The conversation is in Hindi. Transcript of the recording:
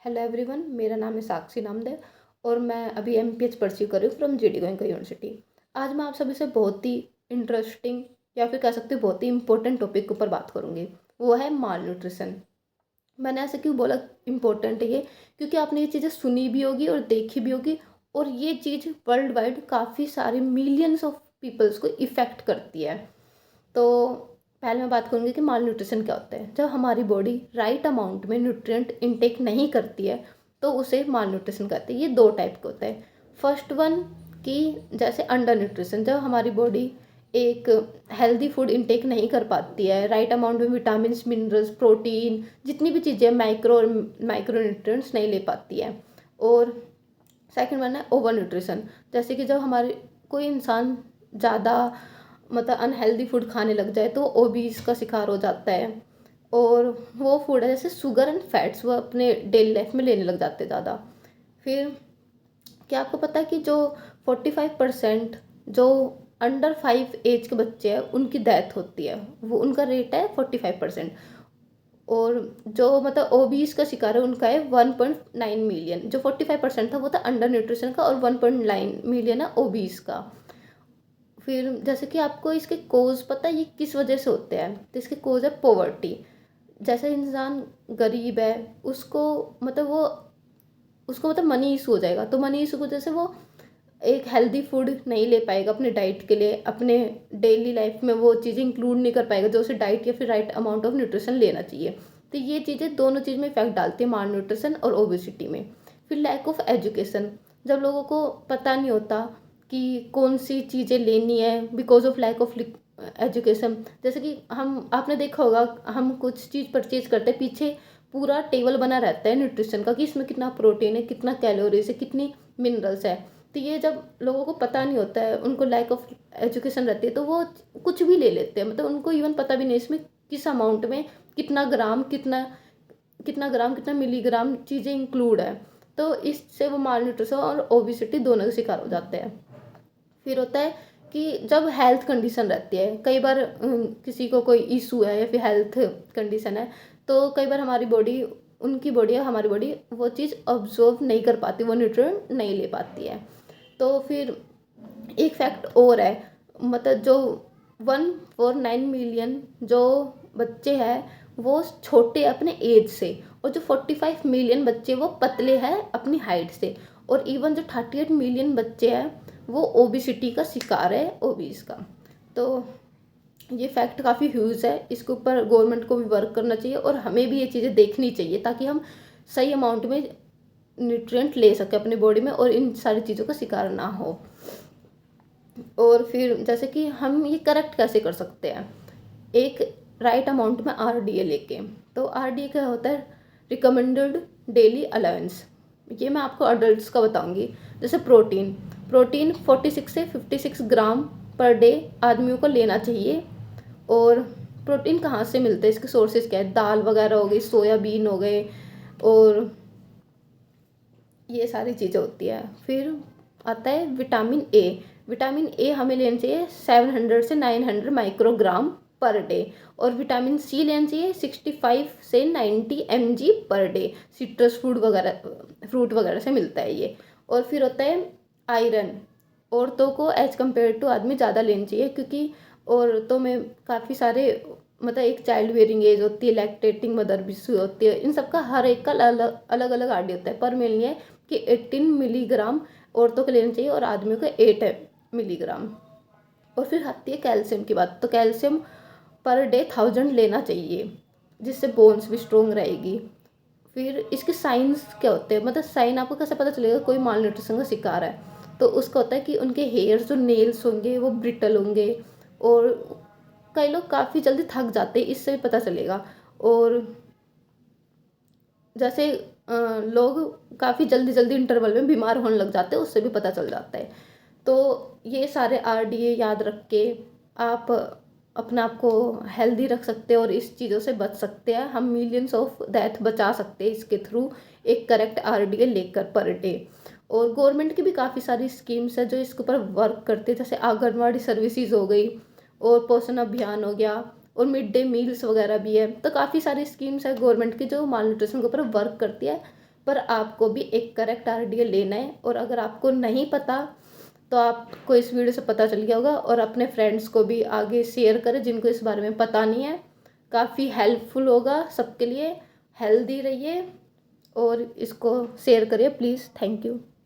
हेलो एवरीवन, मेरा नाम है साक्षी नामदेव और मैं अभी एमपीएच परस्यू कर रही हूँ फ्रॉम जीडी गोइंका यूनिवर्सिटी। आज मैं आप सभी से बहुत ही इंटरेस्टिंग या फिर कह सकते हो बहुत ही इंपॉर्टेंट टॉपिक के ऊपर बात करूँगी। वो है माल न्यूट्रिशन। मैंने ऐसे क्यों बोला इम्पोर्टेंट है ये, क्योंकि आपने ये चीज़ें सुनी भी होगी और देखी भी होगी और ये चीज़ वर्ल्ड वाइड काफ़ी सारे मिलियंस ऑफ पीपल्स को इफ़ेक्ट करती है। तो पहले मैं बात करूँगी कि माल न्यूट्रिशन क्या होता है। जब हमारी बॉडी राइट अमाउंट में न्यूट्रिएंट इनटेक नहीं करती है तो उसे माल न्यूट्रिशन कहते हैं। ये दो टाइप का होता है। फर्स्ट वन कि जैसे अंडर न्यूट्रिशन, जब हमारी बॉडी एक हेल्दी फूड इनटेक नहीं कर पाती है, राइट अमाउंट में विटामिन मिनरल्स प्रोटीन जितनी भी चीज़ें माइक्रो और माइक्रो न्यूट्रिएंट्स नहीं ले पाती है। और सेकंड वन है ओवर न्यूट्रिशन, जैसे कि जब हमारे कोई इंसान ज़्यादा मतलब अनहेल्दी फूड खाने लग जाए तो ओबीज का शिकार हो जाता है। और वो फूड है जैसे शुगर एंड फैट्स, वो अपने डेली लाइफ में लेने लग जाते हैं ज़्यादा। फिर क्या आपको पता है कि जो 45% जो अंडर 5 एज के बच्चे हैं उनकी डेथ होती है, वो उनका रेट है 45%। और जो मतलब ओबीज का शिकार है उनका है 1.9 मिलियन। जो 45% था वो था अंडर न्यूट्रिशन का और 1.9 मिलियन है ओबीज का। फिर जैसे कि आपको इसके कोज पता है ये किस वजह से होते हैं, तो इसके कोज है पॉवर्टी। जैसे इंसान गरीब है उसको मतलब वो उसको मतलब मनी इशू हो जाएगा, तो मनी इशू की वजह से वो एक हेल्दी फूड नहीं ले पाएगा अपने डाइट के लिए, अपने डेली लाइफ में वो चीज़ें इंक्लूड नहीं कर पाएगा जो उसे डाइट या फिर राइट अमाउंट ऑफ न्यूट्रिशन लेना चाहिए। तो ये चीज़ें दोनों चीज़ में इफेक्ट डालती है, माल न्यूट्रिशन और ओबेसिटी में। फिर लैक ऑफ एजुकेशन, जब लोगों को पता नहीं होता कि कौन सी चीज़ें लेनी है because of lack of education. जैसे कि हम आपने देखा होगा, हम कुछ चीज़ परचेज करते हैं पीछे पूरा टेबल बना रहता है न्यूट्रिशन का कि इसमें कितना प्रोटीन है, कितना कैलोरीज है, कितनी मिनरल्स है। तो ये जब लोगों को पता नहीं होता है, उनको लैक ऑफ एजुकेशन रहती है, तो वो कुछ भी ले लेते हैं। मतलब उनको इवन पता भी नहीं इसमें किस अमाउंट में कितना ग्राम कितना मिलीग्राम चीज़ें इंक्लूड है। तो इससे वो माल न्यूट्रिशन और ओबिसिटी दोनों का शिकार हो जाते हैं। फिर होता है कि जब हेल्थ कंडीशन रहती है, कई बार किसी को कोई इशू है या फिर हेल्थ कंडीशन है, तो कई बार हमारी बॉडी उनकी बॉडी या हमारी बॉडी वो चीज़ ऑब्जर्व नहीं कर पाती, वो न्यूट्रिएंट नहीं ले पाती है। तो फिर एक फैक्ट और है, मतलब जो 149 मिलियन जो बच्चे हैं वो छोटे अपने एज से, और जो 45 मिलियन बच्चे वो पतले हैं अपनी हाइट से, और इवन जो 38 मिलियन बच्चे हैं वो ओबिसिटी का शिकार है, ओबीज का। तो ये फैक्ट काफ़ी ह्यूज है, इसके ऊपर गवर्नमेंट को भी वर्क करना चाहिए और हमें भी ये चीज़ें देखनी चाहिए ताकि हम सही अमाउंट में न्यूट्रिएंट ले सके अपनी बॉडी में और इन सारी चीज़ों का शिकार ना हो। और फिर जैसे कि हम ये करेक्ट कैसे कर सकते हैं, एक राइट अमाउंट में आरडीए लेके। तो आरडीए क्या होता है, रिकमेंडेड डेली अलाउंस। ये मैं आपको अडल्ट्स का बताऊंगी। जैसे प्रोटीन प्रोटीन 46 से 56 ग्राम पर डे आदमियों को लेना चाहिए। और प्रोटीन कहाँ से मिलते हैं, इसके सोर्सेज क्या है, दाल वगैरह हो गई, सोयाबीन हो गए, और ये सारी चीज़ें होती है। फिर आता है विटामिन ए। विटामिन ए हमें लेना चाहिए 700 से 900 माइक्रोग्राम पर डे। और विटामिन सी लेना चाहिए 65 से 90 mg per day. Citrus fruit वगैरह से मिलता है ये। और फिर होता है आयरन। औरतों को एज कम्पेयर टू आदमी ज़्यादा लेना चाहिए, क्योंकि औरतों में काफ़ी सारे मतलब एक चाइल्ड बेयरिंग एज होती है, लैक्टेटिंग मदर भी होती है, इन सब का हर एक का अलग अलग आरडी होता है। पर मेनली है कि 18 मिलीग्राम औरतों को लेना चाहिए और आदमियों को 8 मिलीग्राम। और फिर आती है कैल्शियम की बात, तो कैल्शियम पर डे 1000 लेना चाहिए, जिससे बोन्स भी स्ट्रोंग रहेगी। फिर इसके साइंस क्या होते हैं, मतलब साइन आपको कैसे पता चलेगा कोई माल न्यूट्रिशन का शिकार है, तो उसका होता है कि उनके हेयर्स जो नेल्स होंगे वो ब्रिटल होंगे, और कई लोग काफ़ी जल्दी थक जाते हैं, इससे भी पता चलेगा। और जैसे लोग काफ़ी जल्दी जल्दी इंटरवल में बीमार होने लग जाते हैं, उससे भी पता चल जाता है। तो ये सारे आरडीए याद रख के आप अपने आप को हेल्दी रख सकते हैं और इस चीज़ों से बच सकते हैं। हम मिलियंस ऑफ डेथ बचा सकते हैं इसके थ्रू, एक करेक्ट आरडीए लेकर पर डे। और गवर्नमेंट की भी काफ़ी सारी स्कीम्स है जो इसके ऊपर वर्क करते हैं, जैसे आंगनवाड़ी सर्विसेज हो गई और पोषण अभियान हो गया, और मिड डे मील्स वगैरह भी है। तो काफ़ी सारी स्कीम्स है गवर्नमेंट की जो माल न्यूट्रिशन के ऊपर वर्क करती है। पर आपको भी एक करेक्ट आइडिया लेना है। और अगर आपको नहीं पता तो आपको इस वीडियो से पता चल गया होगा, और अपने फ्रेंड्स को भी आगे शेयर करें जिनको इस बारे में पता नहीं है। काफ़ी हेल्पफुल होगा सबके लिए। हेल्दी रहिए और इसको शेयर करिए प्लीज़। Thank you.